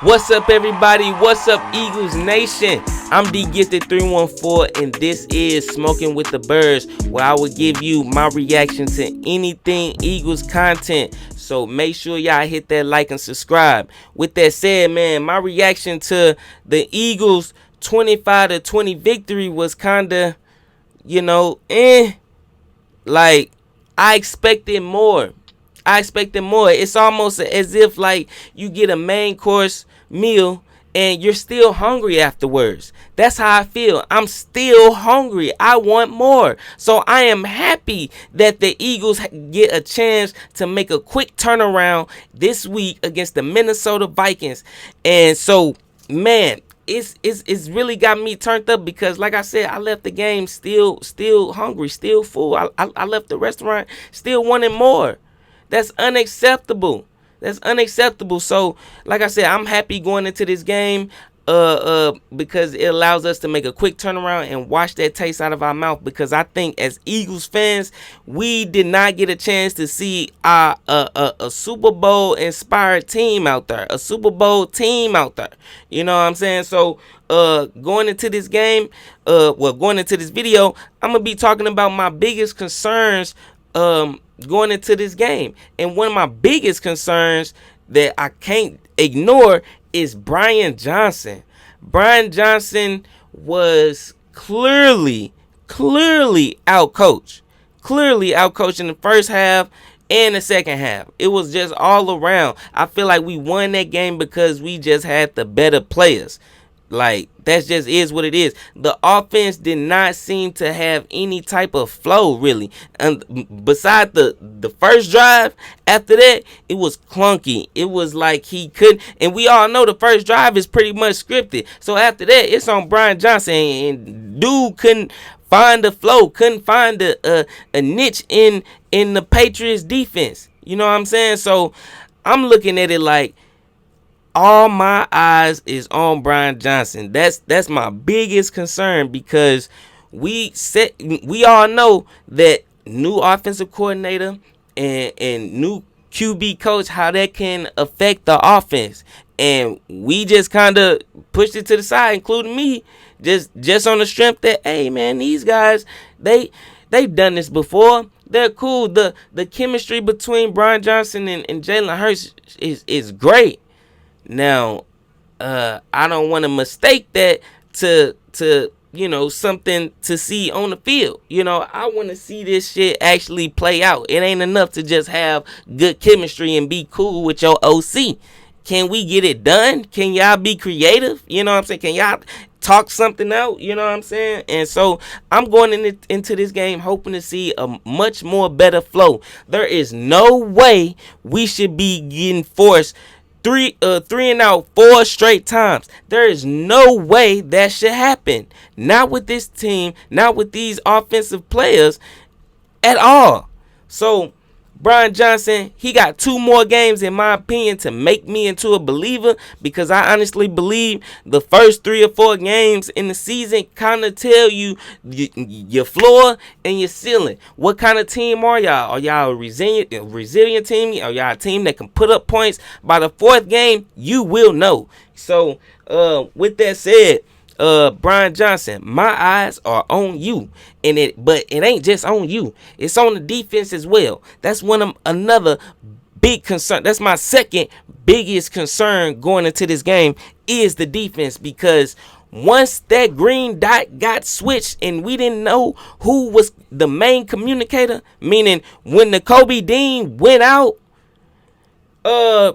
What's up, everybody? What's up, Eagles Nation? I'm D Gifted 314, and this is Smoking with the Birds, where I will give you my reaction to anything Eagles content. So make sure y'all hit that like and subscribe. With that said, man, my reaction to the Eagles 25-20 victory was kinda, like I expected more. It's almost as if like you get a main course meal and you're still hungry afterwards. That's how I feel. I'm still hungry. I want more. So I am happy that the Eagles get a chance to make a quick turnaround this week against the Minnesota Vikings. And so, man, it's really got me turned up because, like I said, I left the game still hungry, still full. I left the restaurant still wanting more. That's unacceptable. So, like I said, I'm happy going into this game because it allows us to make a quick turnaround and wash that taste out of our mouth, because I think as Eagles fans, we did not get a chance to see a Super Bowl inspired team out there, a Super Bowl team out there. You know what I'm saying? So, going into this game, going into this video, I'm going to be talking about my biggest concerns going into this game. And one of my biggest concerns that I can't ignore is Brian Johnson. Brian Johnson was clearly outcoached. Clearly outcoached in the first half and the second half. It was just all around. I feel like we won that game because we just had the better players. Like, that just is what it is. The offense did not seem to have any type of flow, really. And beside the first drive, after that, it was clunky. It was like he couldn't. And we all know the first drive is pretty much scripted. So after that, it's on Brian Johnson. And dude couldn't find the flow, couldn't find a niche in the Patriots defense. You know what I'm saying? So I'm looking at it like, all my eyes is on Brian Johnson. That's my biggest concern, because we all know that new offensive coordinator and new QB coach, how that can affect the offense. And we just kind of pushed it to the side, including me, just on the strength that, hey man, these guys, they've done this before. They're cool. The chemistry between Brian Johnson and Jalen Hurts is great. Now, I don't want to mistake that to something to see on the field. I want to see this shit actually play out. It ain't enough to just have good chemistry and be cool with your OC. Can we get it done? Can y'all be creative? You know what I'm saying? Can y'all talk something out? You know what I'm saying? And so I'm going into this game hoping to see a much more better flow. There is no way we should be getting forced three and out 4 straight times. There is no way that should happen. Not with this team, not with these offensive players at all. So Brian Johnson, he got 2 more games, in my opinion, to make me into a believer, because I honestly believe the first 3 or 4 games in the season kind of tell you your floor and your ceiling. What kind of team are y'all? Are y'all a resilient team? Are y'all a team that can put up points? By the 4th game, you will know. So, with that said, Brian Johnson, my eyes are on you, but it ain't just on you. It's on the defense as well. That's another big concern. That's my second biggest concern going into this game, is the defense, because once that green dot got switched and we didn't know who was the main communicator, meaning when Nakobe Dean went out, I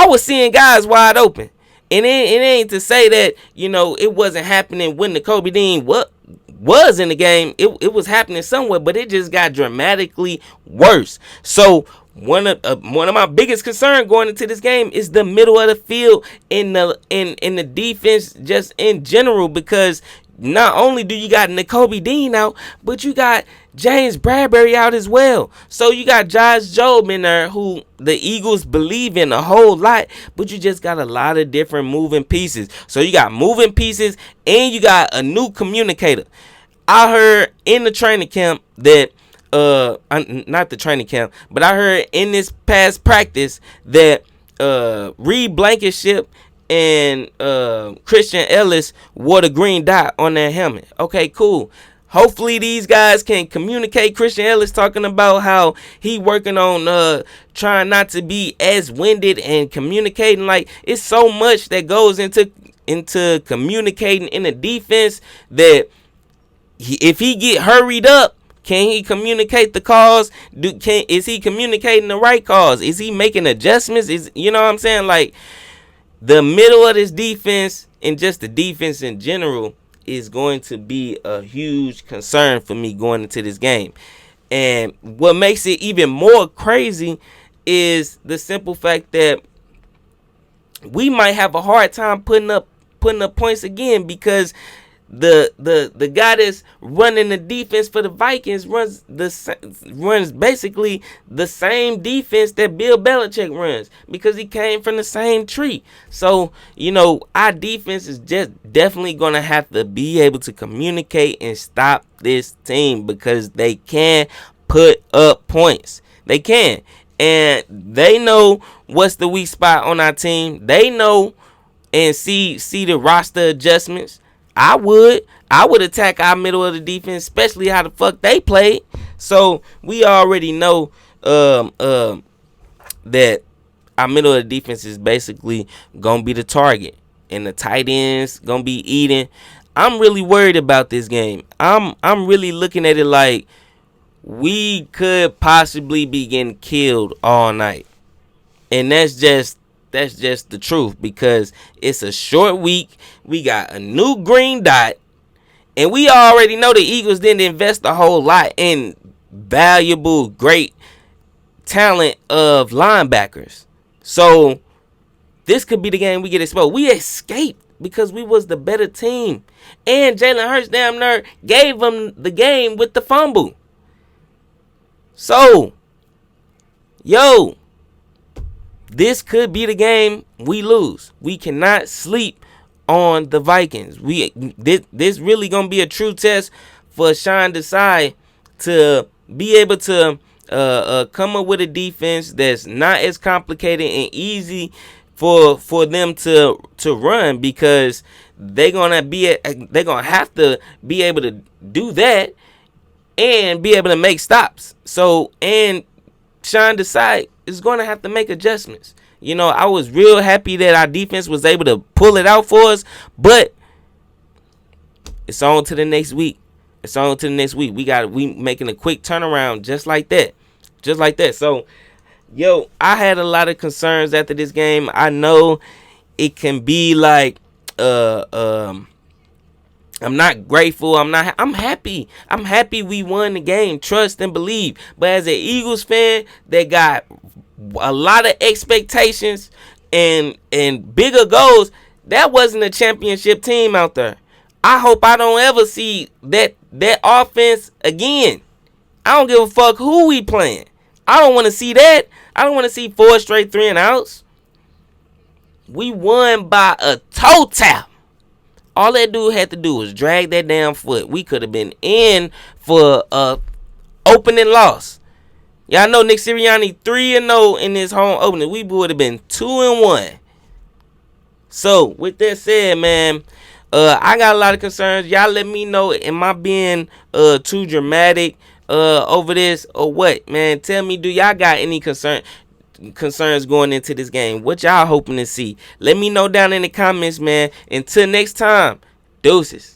was seeing guys wide open. And it ain't to say that, it wasn't happening when Nakobe Dean was in the game. It was happening somewhere, but it just got dramatically worse. So one of my biggest concerns going into this game is the middle of the field in the defense, just in general, because not only do you got Nakobe Dean out, but you got James Bradbury out as well. So you got Josh Jobe in there, who the Eagles believe in a whole lot, but you just got a lot of different moving pieces. So you got moving pieces and you got a new communicator. I heard in the training camp that not the training camp, but I heard in this past practice that Reed Blankenship and Christian Ellis wore the green dot on their helmet. Okay, cool. Hopefully these guys can communicate. Christian Ellis talking about how he working on trying not to be as winded and communicating. Like, it's so much that goes into communicating in the defense that if he get hurried up, can he communicate the calls? Is he communicating the right calls? Is he making adjustments? You know what I'm saying? Like, the middle of this defense and just the defense in general is going to be a huge concern for me going into this game. And what makes it even more crazy is the simple fact that we might have a hard time putting up points again, because the guy that's running the defense for the Vikings runs basically the same defense that Bill Belichick runs, because he came from the same tree. So, our defense is just definitely going to have to be able to communicate and stop this team, because they can put up points. They can. And they know what's the weak spot on our team. They know and see the roster adjustments. I would attack our middle of the defense, especially how the fuck they played. So we already know that our middle of the defense is basically gonna be the target, and the tight ends gonna be eating. I'm really worried about this game. I'm really looking at it like we could possibly be getting killed all night, and that's just the truth, because it's a short week. We got a new green dot, and we already know the Eagles didn't invest a whole lot in valuable, great talent of linebackers. So this could be the game we get exposed. We escaped because we was the better team, and Jalen Hurts damn near gave them the game with the fumble. So, this could be the game we lose. We cannot sleep on the Vikings. This really gonna be a true test for Sean Desai to be able to come up with a defense that's not as complicated and easy for them to run, because they're gonna have to be able to do that and be able to make stops. So, and Sean Desai is going to have to make adjustments. I was real happy that our defense was able to pull it out for us, but it's on to the next week. We making a quick turnaround just like that. So, I had a lot of concerns after this game. I know it can be like, I'm not grateful. I'm happy. I'm happy we won the game. Trust and believe. But as an Eagles fan that got a lot of expectations and bigger goals, that wasn't a championship team out there. I hope I don't ever see that offense again. I don't give a fuck who we playing. I don't want to see that. I don't want to see 4 straight 3-and-outs. We won by a toe tap. All that dude had to do was drag that damn foot. We could have been in for a opening loss. Y'all know Nick Sirianni 3-0 in his home opener. We would have been 2-1. So with that said, man, I got a lot of concerns. Y'all let me know, am I being too dramatic over this or what? Man, tell me, do y'all got any concerns going into this game? What y'all hoping to see? Let me know down in the comments, man. Until next time, deuces.